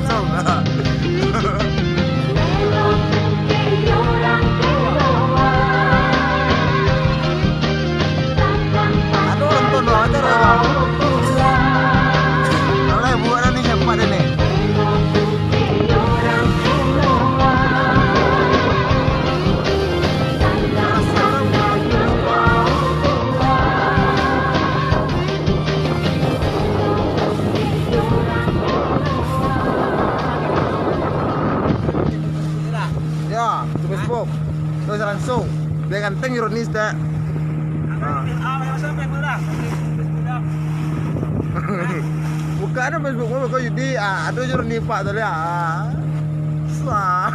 langsung. Aduh, nonton doang aja bang. Oleh buat nih siapa deh nih? Ya, di Facebook. Terus langsung. Dia ganteng ironis dah. Bukan ada Facebook mo ko yudi ado jero ni pak tadi Sah.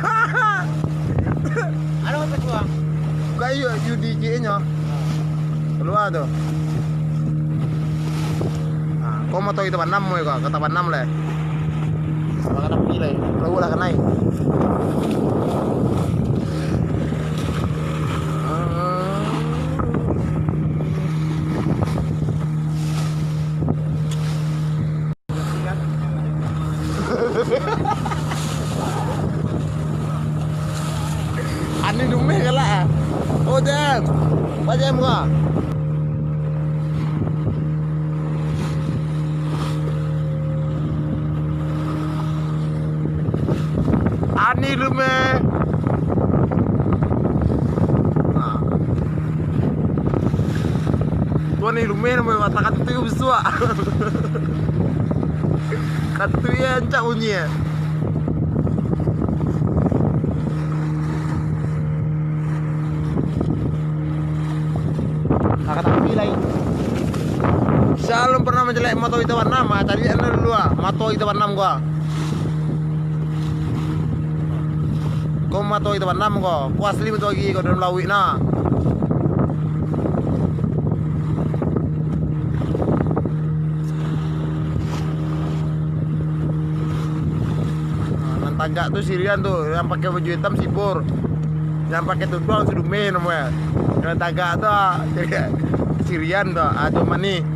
Ano ba Facebook? Kayo yudi nya. Keluar tu. Kau mau tahu itu panam mo ko, kata panam le. Sama kata pilih, lalu lah kenai. Ani dume kala. Oh jam. Apa jam gua? Ani dume. Tuan ni lume nama kata katu besua. Katu ya encak bunyi. Kata pilih. Shalom pernah menjelek moto itu warna mah tadi anda dulu moto itu warna gua. Kau moto itu warna gua. Ku asli moto lagi kau dalam lawi na. Tagak tuh Sirian tuh yang pakai baju hitam sipur, yang pakai tudung sudume namanya. Yang tagak tuh Sirian tuh, cuma nih.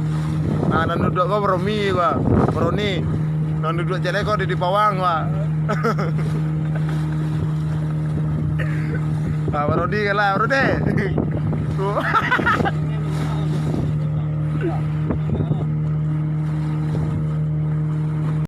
Nah, nan duduk gua Romi gua, Roni. Nan duduk jelek kok di pawang gua. Rodi kalah, Rodi.